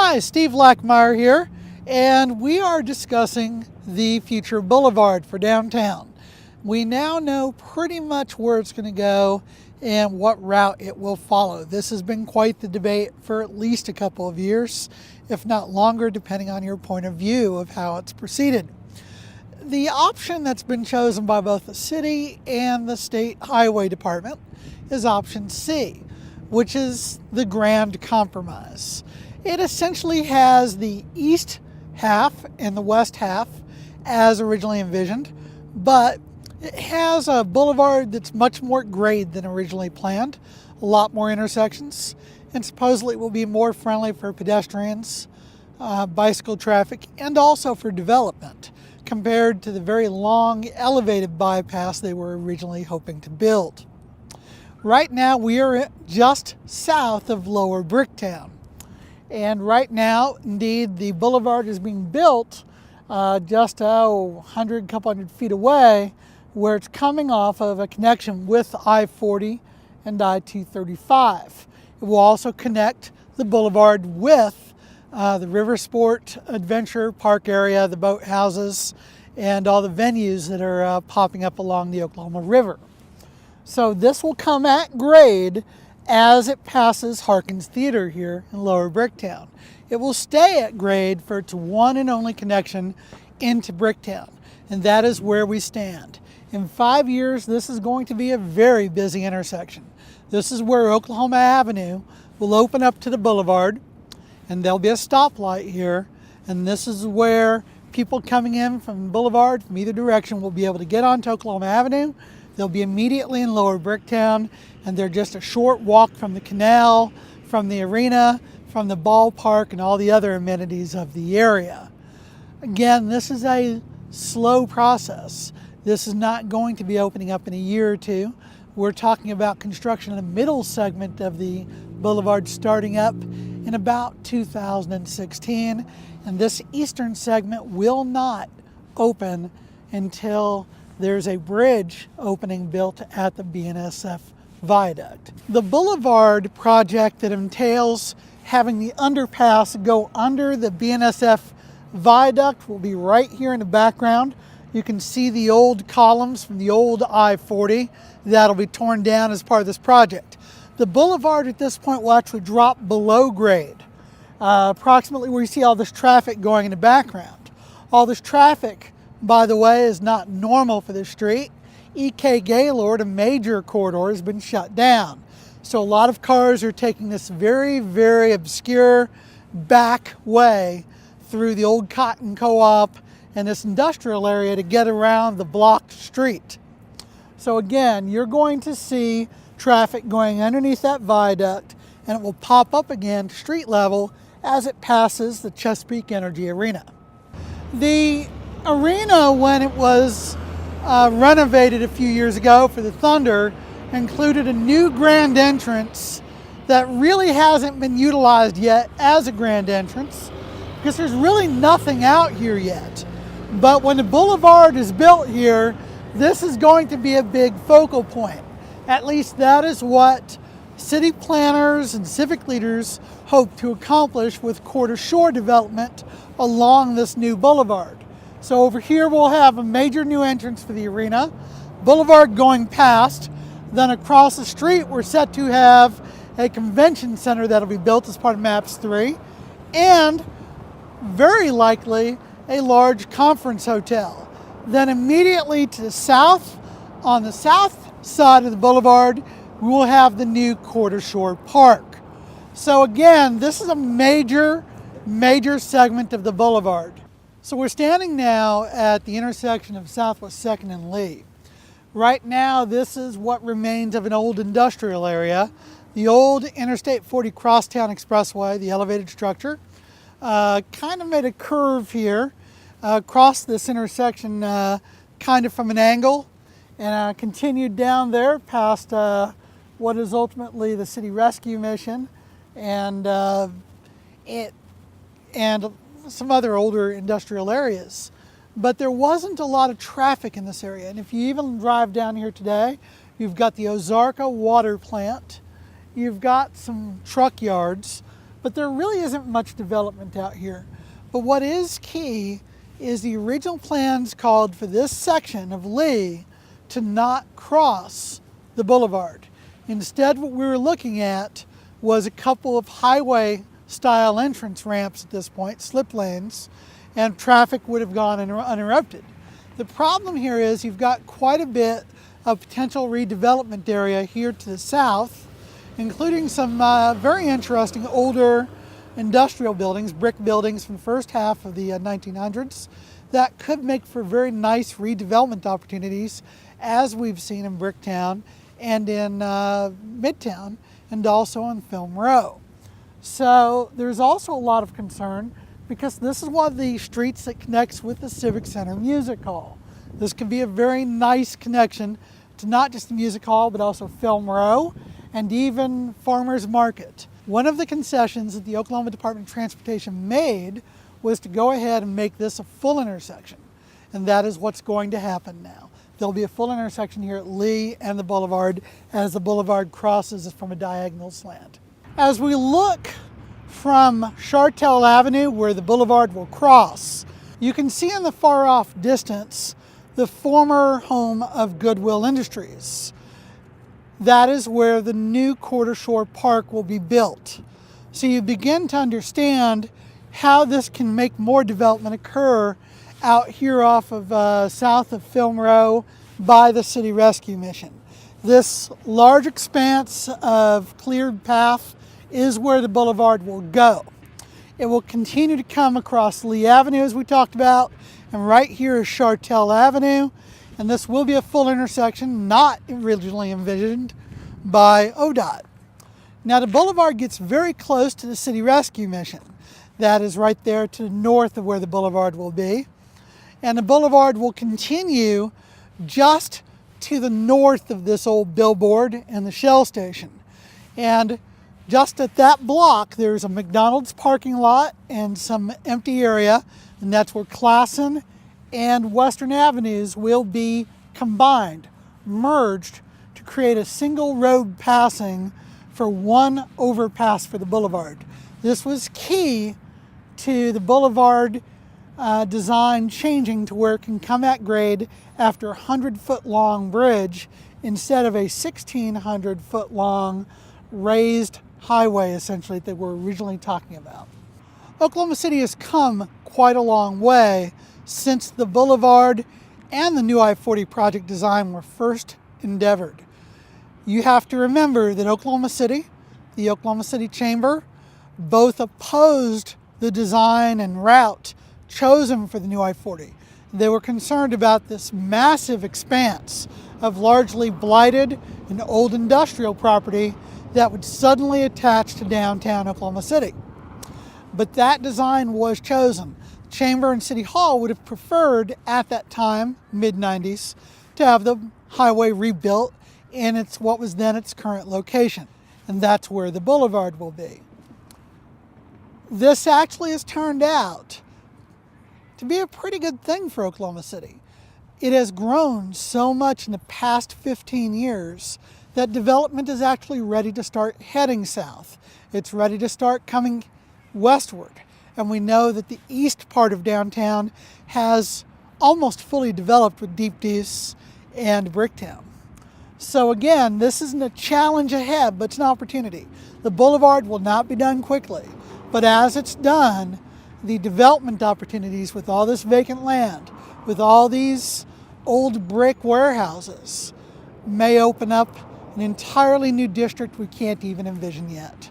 Hi, Steve Lackmeyer here, and we are discussing the future boulevard for downtown. We now know pretty much where it's going to go and what route it will follow. This has been quite the debate for at least a couple of years, if not longer, depending on your point of view of how it's proceeded. The option that's been chosen by both the city and the state highway department is option C, which is the grand compromise. It essentially has the east half and the west half as originally envisioned, but it has a boulevard that's much more grade than originally planned, a lot more intersections, and supposedly it will be more friendly for pedestrians, bicycle traffic, and also for development compared to the very long elevated bypass they were originally hoping to build. Right now we are just south of Lower Bricktown. And right now, indeed, the boulevard is being built just couple hundred feet away, where it's coming off of a connection with I-40 and I-235. It will also connect the boulevard with the River Sport Adventure Park area, the boat houses, and all the venues that are popping up along the Oklahoma River. So this will come at grade as it passes Harkins Theater here in Lower Bricktown. It will stay at grade for its one and only connection into Bricktown, and that is where we stand. In 5 years, this is going to be a very busy intersection. This is where Oklahoma Avenue will open up to the boulevard, and there'll be a stoplight here, and this is where people coming in from the boulevard from either direction will be able to get onto Oklahoma Avenue. They'll be immediately in Lower Bricktown, and they're just a short walk from the canal, from the arena, from the ballpark, and all the other amenities of the area. Again, this is a slow process. This is not going to be opening up in a year or two. We're talking about construction in the middle segment of the boulevard starting up in about 2016, and this eastern segment will not open until there's a bridge opening built at the BNSF viaduct. The boulevard project that entails having the underpass go under the BNSF viaduct will be right here in the background. You can see the old columns from the old I-40 that'll be torn down as part of this project. The boulevard at this point will actually drop below grade, approximately where you see all this traffic going in the background. All this traffic, by the way, is not normal for this street. E.K. Gaylord, a major corridor, has been shut down. So a lot of cars are taking this very, very obscure back way through the old cotton co-op and this industrial area to get around the blocked street. So again, you're going to see traffic going underneath that viaduct, and it will pop up again to street level as it passes the Chesapeake Energy Arena. The arena, when it was renovated a few years ago for the Thunder, included a new grand entrance that really hasn't been utilized yet as a grand entrance because there's really nothing out here yet. But when the boulevard is built here, this is going to be a big focal point. At least that is what city planners and civic leaders hope to accomplish with Quarter Shore development along this new boulevard. So over here we'll have a major new entrance for the arena, boulevard going past. Then across the street we're set to have a convention center that'll be built as part of MAPS 3, and very likely a large conference hotel. Then immediately to the south, on the south side of the boulevard, we will have the new Quarter Shore Park. So again, this is a major segment of the boulevard. So we're standing now at the intersection of Southwest 2nd and Lee. Right now, this is what remains of an old industrial area. The old Interstate 40 Crosstown Expressway, the elevated structure, kind of made a curve here across this intersection kind of from an angle, and continued down there past what is ultimately the city rescue mission and some other older industrial areas. But there wasn't a lot of traffic in this area. And if you even drive down here today, you've got the Ozarka water plant, you've got some truck yards, but there really isn't much development out here. But what is key is the original plans called for this section of Lee to not cross the boulevard. Instead, what we were looking at was a couple of highway style entrance ramps at this point, slip lanes, and traffic would have gone uninterrupted. The problem here is you've got quite a bit of potential redevelopment area here to the south, including some very interesting older industrial buildings, brick buildings from the first half of the 1900s that could make for very nice redevelopment opportunities, as we've seen in Bricktown and in Midtown and also on Film Row. So there's also a lot of concern because this is one of the streets that connects with the Civic Center Music Hall. This can be a very nice connection to not just the Music Hall, but also Film Row and even Farmers Market. One of the concessions that the Oklahoma Department of Transportation made was to go ahead and make this a full intersection. And that is what's going to happen now. There'll be a full intersection here at Lee and the boulevard as the boulevard crosses from a diagonal slant. As we look from Chartel Avenue, where the boulevard will cross, you can see in the far off distance the former home of Goodwill Industries. That is where the new Quarter Shore Park will be built. So you begin to understand how this can make more development occur out here off of south of Film Row by the City Rescue Mission. This large expanse of cleared path is where the boulevard will go. It will continue to come across Lee Avenue, as we talked about, and right here is Chartel Avenue, and this will be a full intersection, not originally envisioned by ODOT. Now the boulevard gets very close to the City Rescue Mission. That is right there to the north of where the boulevard will be. And the boulevard will continue just to the north of this old billboard and the Shell station. And just at that block, there's a McDonald's parking lot and some empty area, and that's where Classen and Western Avenues will be combined, merged to create a single road passing for one overpass for the boulevard. This was key to the boulevard design changing to where it can come at grade after a 100-foot long bridge instead of a 1,600-foot long raised highway, essentially, that we're originally talking about. Oklahoma City has come quite a long way since the boulevard and the new I-40 project design were first endeavored. You have to remember that Oklahoma City, the Oklahoma City Chamber, both opposed the design and route chosen for the new I-40. They were concerned about this massive expanse of largely blighted and old industrial property that would suddenly attach to downtown Oklahoma City. But that design was chosen. Chamber and City Hall would have preferred at that time, mid-90s, to have the highway rebuilt in what was then its current location. And that's where the boulevard will be. This actually has turned out to be a pretty good thing for Oklahoma City. It has grown so much in the past 15 years that development is actually ready to start heading south. It's ready to start coming westward. And we know that the east part of downtown has almost fully developed with Deep Deuce and Bricktown. So again, this isn't a challenge ahead, but it's an opportunity. The boulevard will not be done quickly, but as it's done, the development opportunities with all this vacant land, with all these old brick warehouses, may open up an entirely new district we can't even envision yet.